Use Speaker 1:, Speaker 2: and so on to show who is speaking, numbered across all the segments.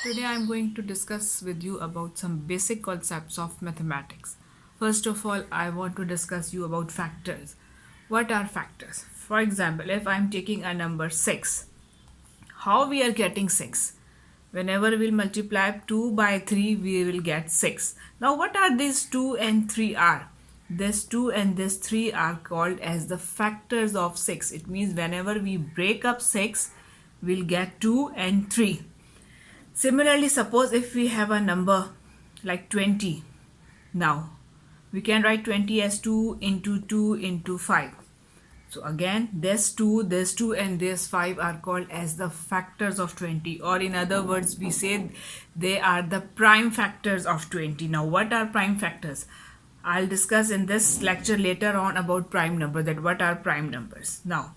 Speaker 1: Today I am going to discuss with you about some basic concepts of mathematics. First of all, I want to discuss you about factors. What are factors? For example, if I am taking a number 6, how we are getting 6? Whenever we'll multiply 2 by 3, we will get 6. Now what are these 2 and 3 are? This 2 and this 3 are called as the factors of 6. It means whenever we break up 6, we'll get 2 and 3. Similarly, suppose if we have a number like 20, now we can write 20 as 2 into 5. So again, this 2 and this 5 are called as the factors of 20, or in other words, we say they are the prime factors of 20. Now what are prime factors? I'll discuss in this lecture later on about prime number, that what are prime numbers. Now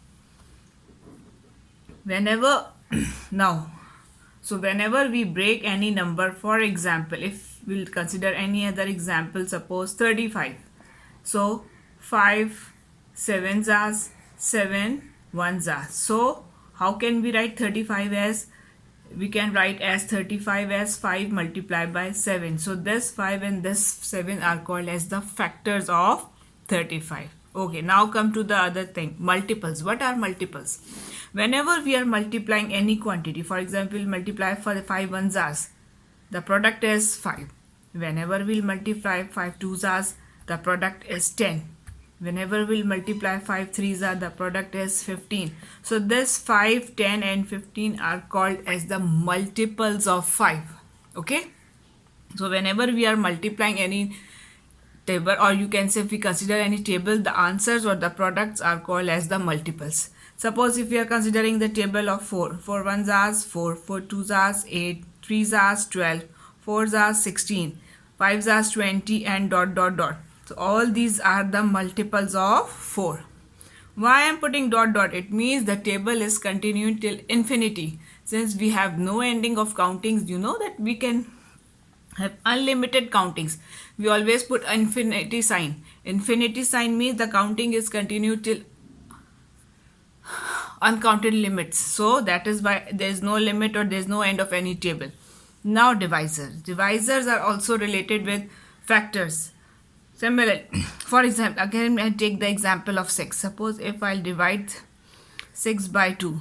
Speaker 1: whenever now so whenever we break any number, for example, if we'll consider any other example, suppose 35. So 5 sevens are 7 ones are. So how can we write 35 as? We can write as 35 as 5 multiplied by 7. So this 5 and this 7 are called as the factors of 35. Okay, now come to the other thing, multiples. What are multiples? Whenever we are multiplying any quantity, for example, multiply for the 5 ones as, the product is 5. Whenever we'll multiply 5 twos as, the product is 10. Whenever we'll multiply 5 threes are, the product is 15. So this 5, 10 and 15 are called as the multiples of 5. Okay. So whenever we are multiplying any table, or you can say if we consider any table, the answers or the products are called as the multiples. Suppose if we are considering the table of 4, 4 ones are 4, 4 twos are 8, 3s are 12, 4s are 16, 5s are 20 and dot dot dot. So all these are the multiples of 4. Why I am putting dot dot? It means the table is continuing till infinity. Since we have no ending of countings, you know that we can have unlimited countings. We always put infinity sign. Infinity sign means the counting is continued till uncounted limits. So that is why there is no limit or there is no end of any table. Now divisors. Divisors are also related with factors. Similarly, for example, again I take the example of 6. Suppose if I'll divide 6 by 2.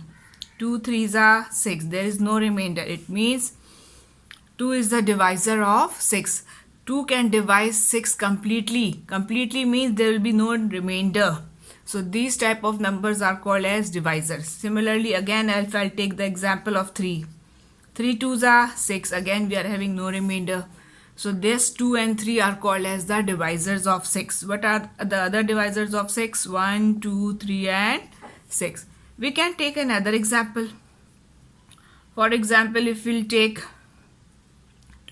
Speaker 1: 2 threes are 6. There is no remainder. It means 2 is the divisor of 6. 2 can divide 6 completely. Completely means there will be no remainder. So these type of numbers are called as divisors. Similarly, again if I'll take the example of 3. 3 twos are 6. Again we are having no remainder. So this 2 and 3 are called as the divisors of 6. What are the other divisors of 6? 1, 2, 3 and 6. We can take another example. For example, if we'll take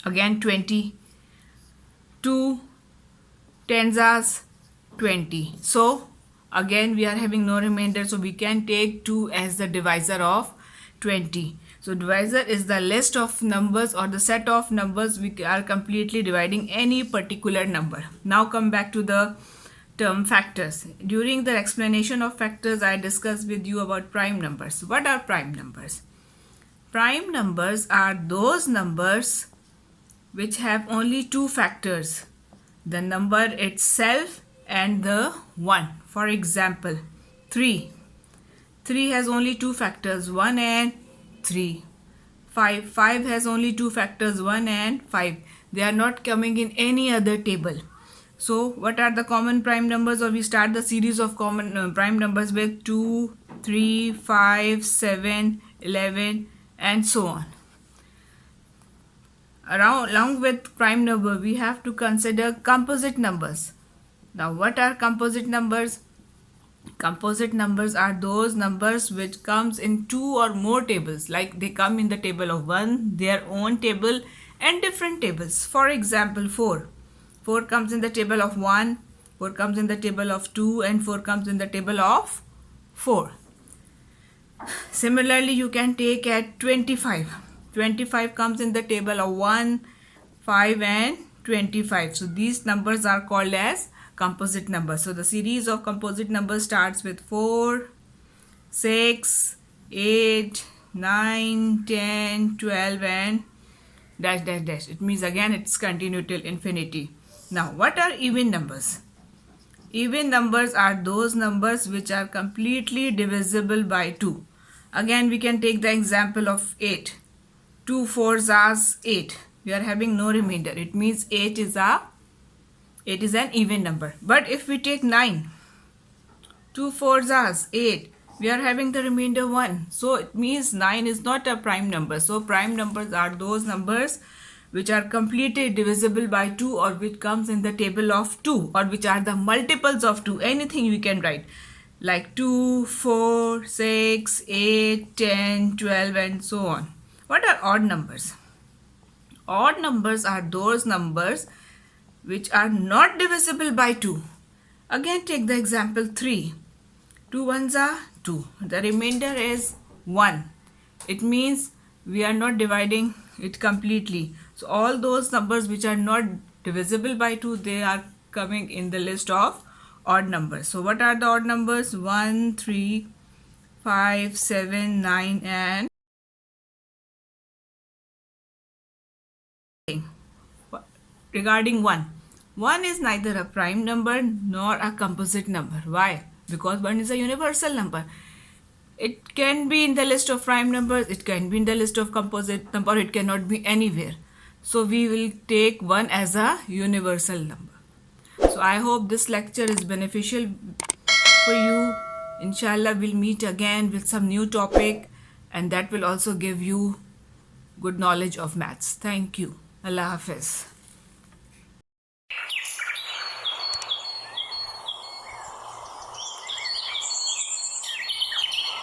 Speaker 1: again 20. 2 tens are 20. So again we are having no remainder, so we can take 2 as the divisor of 20. So divisor is the list of numbers or the set of numbers we are completely dividing any particular number. Now come back to the term factors. During the explanation of factors, I discussed with you about prime numbers. What are prime numbers? Prime numbers are those numbers which have only two factors, the number itself and the 1. For example, 3. 3 has only two factors, 1 and 3. 5. 5 has only two factors, 1 and 5. They are not coming in any other table. So what are the common prime numbers? Or we start the series of common prime numbers with 2, 3, 5, 7, 11 and so on. Along with prime number, we have to consider composite numbers. Now what are composite numbers? Composite numbers are those numbers which comes in 2 or more tables, like they come in the table of 1, their own table and different tables. For example, 4. 4 comes in the table of 1, 4 comes in the table of 2 and 4 comes in the table of 4. Similarly, you can take at 25. 25 comes in the table of 1, 5 and 25. So these numbers are called as composite numbers. So the series of composite numbers starts with 4, 6, 8, 9, 10, 12 and dash dash dash. It means again it's continued till infinity. Now what are even numbers? Even numbers are those numbers which are completely divisible by 2. Again we can take the example of 8. 2 4s are 8. We are having no remainder. It means 8 is an even number. But if we take 9, 2 4s are 8. We are having the remainder 1. So it means 9 is not a prime number. So prime numbers are those numbers which are completely divisible by 2 or which comes in the table of 2 or which are the multiples of 2. Anything we can write like 2, 4, 6, 8, 10, 12 and so on. What are odd numbers? Odd numbers are those numbers which are not divisible by 2. Again take the example 3. 2 ones are 2. The remainder is 1. It means we are not dividing it completely. So all those numbers which are not divisible by 2, they are coming in the list of odd numbers. So what are the odd numbers? 1, 3, 5, 7, 9 and regarding 1. 1 is neither a prime number nor a composite number. Why? Because 1 is a universal number. It can be in the list of prime numbers, it can be in the list of composite number, it cannot be anywhere. So we will take 1 as a universal number. So I hope this lecture is beneficial for you. Inshallah we'll meet again with some new topic and that will also give you good knowledge of maths. Thank you. Allah Hafiz.